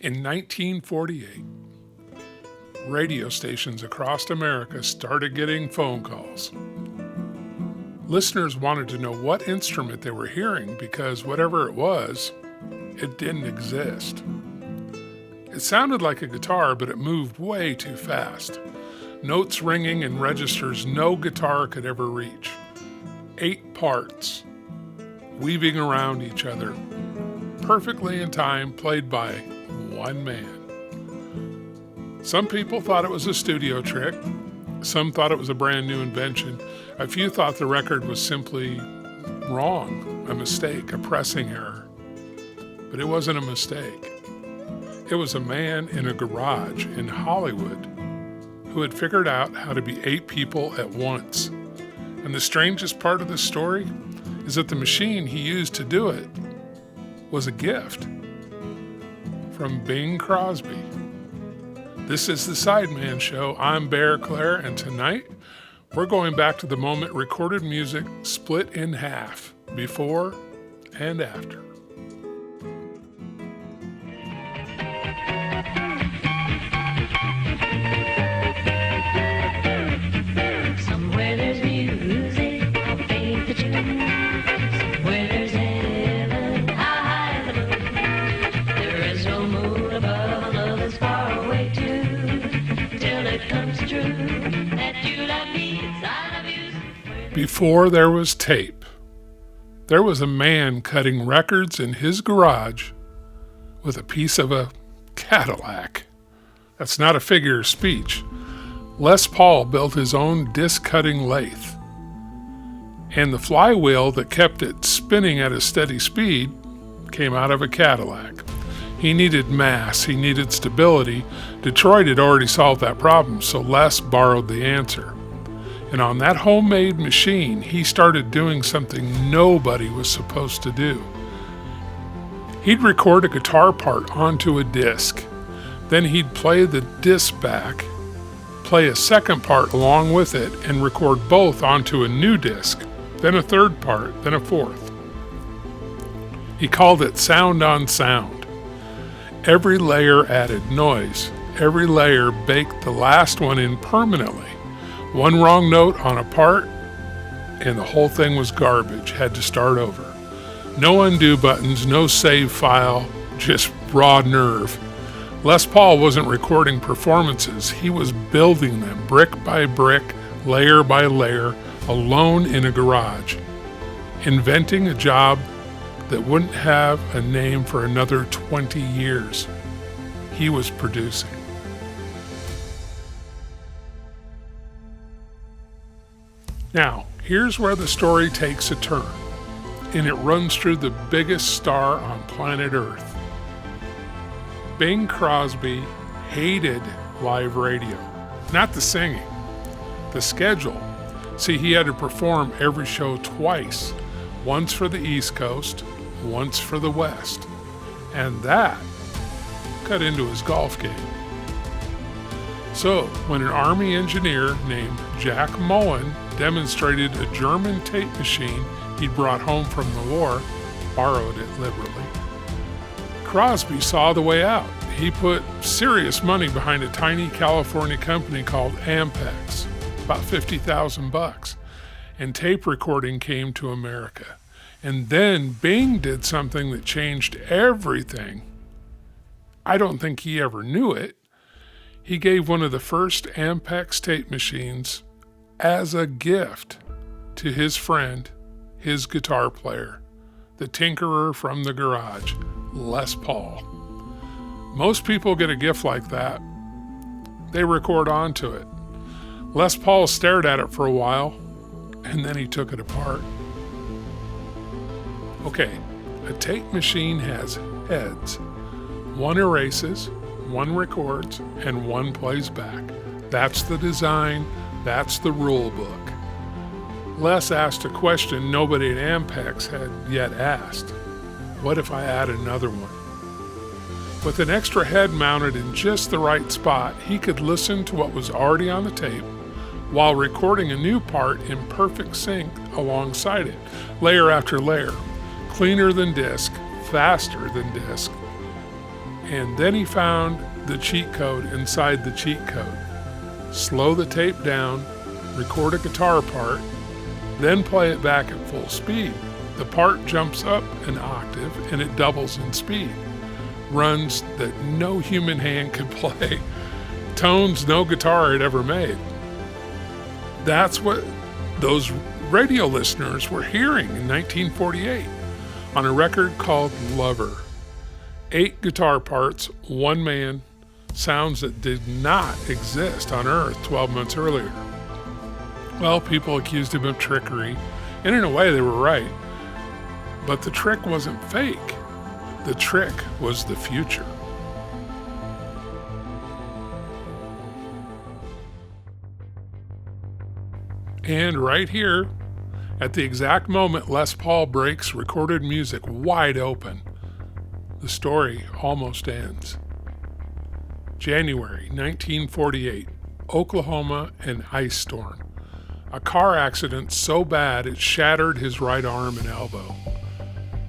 In 1948, radio stations across America started getting phone calls. Listeners wanted to know what instrument they were hearing because whatever it was, it didn't exist. It sounded like a guitar, but it moved way too fast. Notes ringing in registers no guitar could ever reach. 8 parts, weaving around each other, perfectly in time, played by one man. Some people thought it was a studio trick. Some thought it was a brand new invention. A few thought the record was simply wrong, a mistake, a pressing error. But it wasn't a mistake. It was a man in a garage in Hollywood who had figured out how to be 8 people at once. And the strangest part of the story is that the machine he used to do it was a gift from Bing Crosby. This is the Sideman Show. I'm Bear Clair, and tonight we're going back to the moment recorded music split in half, before and after. Before there was tape, there was a man cutting records in his garage with a piece of a Cadillac. That's not a figure of speech. Les Paul built his own disc-cutting lathe, and the flywheel that kept it spinning at a steady speed came out of a Cadillac. He needed mass, he needed stability. Detroit had already solved that problem, so Les borrowed the answer. And on that homemade machine, he started doing something nobody was supposed to do. He'd record a guitar part onto a disc. Then he'd play the disc back, play a second part along with it, and record both onto a new disc, then a third part, then a fourth. He called it sound on sound. Every layer added noise. Every layer baked the last one in permanently. One wrong note on a part, and the whole thing was garbage, had to start over. No undo buttons, no save file, just raw nerve. Les Paul wasn't recording performances, he was building them brick by brick, layer by layer, alone in a garage, inventing a job that wouldn't have a name for another 20 years. He was producing. Now, here's where the story takes a turn, and it runs through the biggest star on planet Earth. Bing Crosby hated live radio, not the singing, the schedule. See, he had to perform every show twice, once for the East Coast, once for the West, and that cut into his golf game. So, when an Army engineer named Jack Moen demonstrated a German tape machine he'd brought home from the war, borrowed it liberally, Crosby saw the way out. He put serious money behind a tiny California company called Ampex, about $50,000, and tape recording came to America. And then Bing did something that changed everything. I don't think he ever knew it. He gave one of the first Ampex tape machines as a gift to his friend, his guitar player, the tinkerer from the garage, Les Paul. Most people get a gift like that. They record onto it. Les Paul stared at it for a while, and then he took it apart. Okay, a tape machine has heads. One erases, one records, and one plays back. That's the design, that's the rule book. Les asked a question nobody at Ampex had yet asked. What if I add another one? With an extra head mounted in just the right spot, he could listen to what was already on the tape while recording a new part in perfect sync alongside it, layer after layer, cleaner than disc, faster than disc, And then he found the cheat code inside the cheat code. Slow the tape down, record a guitar part, then play it back at full speed. The part jumps up an octave and it doubles in speed. Runs that no human hand could play. Tones no guitar had ever made. That's what those radio listeners were hearing in 1948 on a record called Lover. 8 guitar parts, one man, sounds that did not exist on Earth 12 months earlier. Well, people accused him of trickery, and in a way they were right. But the trick wasn't fake. The trick was the future. And right here, at the exact moment Les Paul breaks recorded music wide open, the story almost ends. January 1948, Oklahoma, an ice storm. A car accident so bad it shattered his right arm and elbow.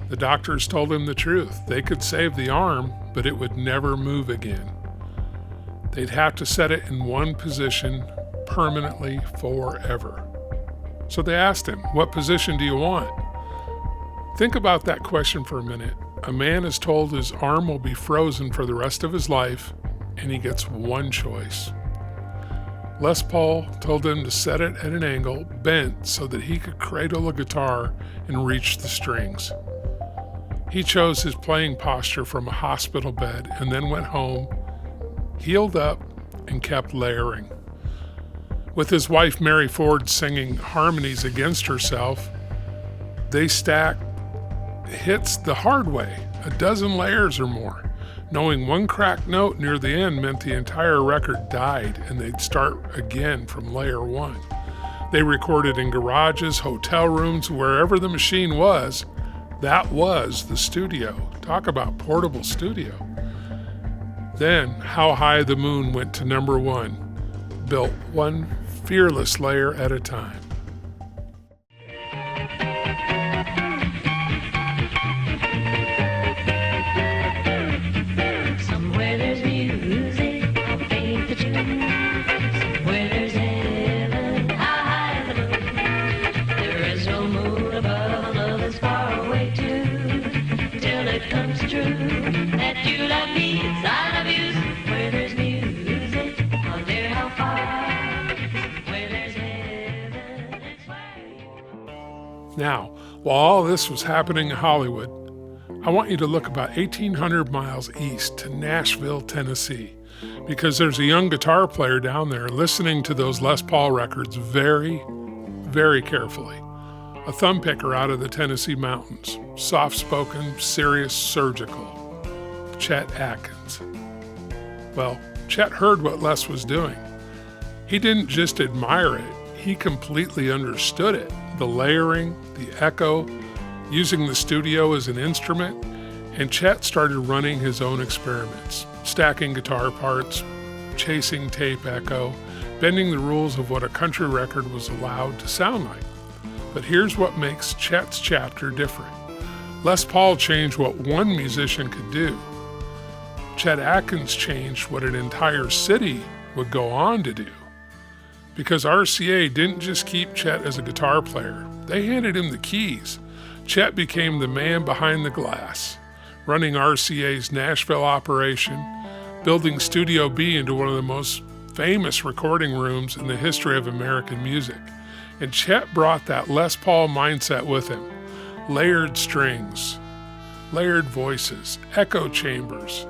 The doctors told him the truth. They could save the arm, but it would never move again. They'd have to set it in one position permanently forever. So they asked him, "What position do you want?" Think about that question for a minute. A man is told his arm will be frozen for the rest of his life, and he gets one choice. Les Paul told him to set it at an angle, bent so that he could cradle a guitar and reach the strings. He chose his playing posture from a hospital bed and then went home, healed up, and kept layering. With his wife Mary Ford singing harmonies against herself, they stacked hits the hard way, a dozen layers or more. Knowing one cracked note near the end meant the entire record died and they'd start again from layer 1. They recorded in garages, hotel rooms, wherever the machine was. That was the studio. Talk about portable studio. Then How High the Moon went to number 1, built one fearless layer at a time. Now, while all this was happening in Hollywood, I want you to look about 1,800 miles east to Nashville, Tennessee, because there's a young guitar player down there listening to those Les Paul records very, very carefully. A thumb picker out of the Tennessee mountains, soft-spoken, serious, surgical, Chet Atkins. Well, Chet heard what Les was doing. He didn't just admire it, he completely understood it. The layering, the echo, using the studio as an instrument, and Chet started running his own experiments, stacking guitar parts, chasing tape echo, bending the rules of what a country record was allowed to sound like. But here's what makes Chet's chapter different. Les Paul changed what one musician could do. Chet Atkins changed what an entire city would go on to do. Because RCA didn't just keep Chet as a guitar player, they handed him the keys. Chet became the man behind the glass, running RCA's Nashville operation, building Studio B into one of the most famous recording rooms in the history of American music. And Chet brought that Les Paul mindset with him. Layered strings, layered voices, echo chambers,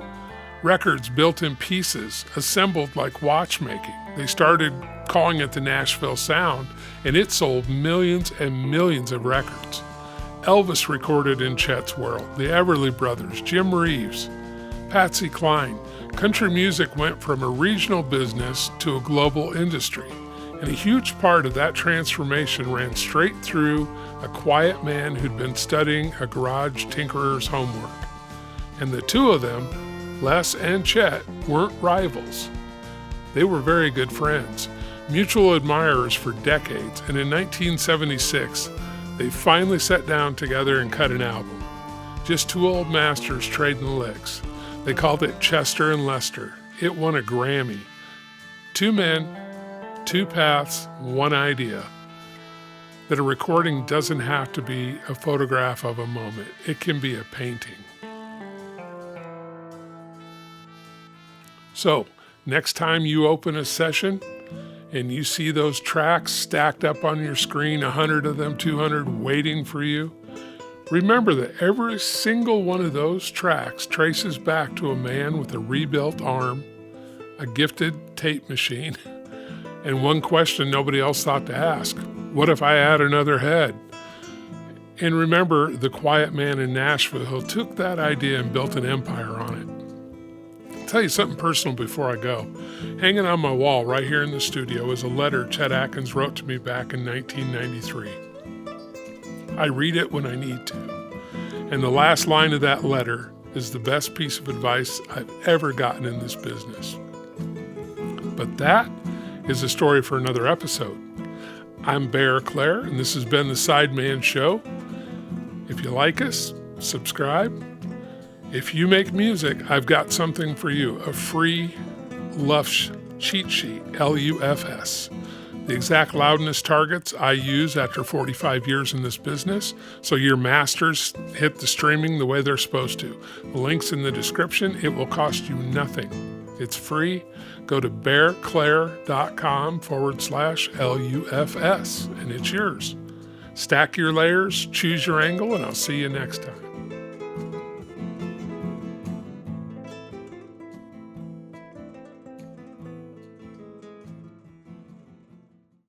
records built in pieces, assembled like watchmaking. They started calling it the Nashville Sound, and it sold millions and millions of records. Elvis recorded in Chet's world, the Everly Brothers, Jim Reeves, Patsy Cline. Country music went from a regional business to a global industry, and a huge part of that transformation ran straight through a quiet man who'd been studying a garage tinkerer's homework. And the two of them, Les and Chet, weren't rivals. They were very good friends, mutual admirers for decades, and in 1976, they finally sat down together and cut an album. Just two old masters trading licks. They called it Chester and Lester. It won a Grammy. 2 men, 2 paths, 1 idea. That a recording doesn't have to be a photograph of a moment. It can be a painting. So, next time you open a session and you see those tracks stacked up on your screen, 100 of them, 200 waiting for you, remember that every single one of those tracks traces back to a man with a rebuilt arm, a gifted tape machine, and one question nobody else thought to ask: what if I add another head? And remember, the quiet man in Nashville who took that idea and built an empire on it. I'll tell you something personal before I go. Hanging on my wall right here in the studio is a letter Chet Atkins wrote to me back in 1993. I read it when I need to. And the last line of that letter is the best piece of advice I've ever gotten in this business. But that is a story for another episode. I'm Bear Clair, and this has been the Sideman Show. If you like us, subscribe. If you make music, I've got something for you, a free LUFS cheat sheet, LUFS. The exact loudness targets I use after 45 years in this business, so your masters hit the streaming the way they're supposed to. The link's in the description. It will cost you nothing. It's free. Go to bearclair.com/LUFS, and it's yours. Stack your layers, choose your angle, and I'll see you next time.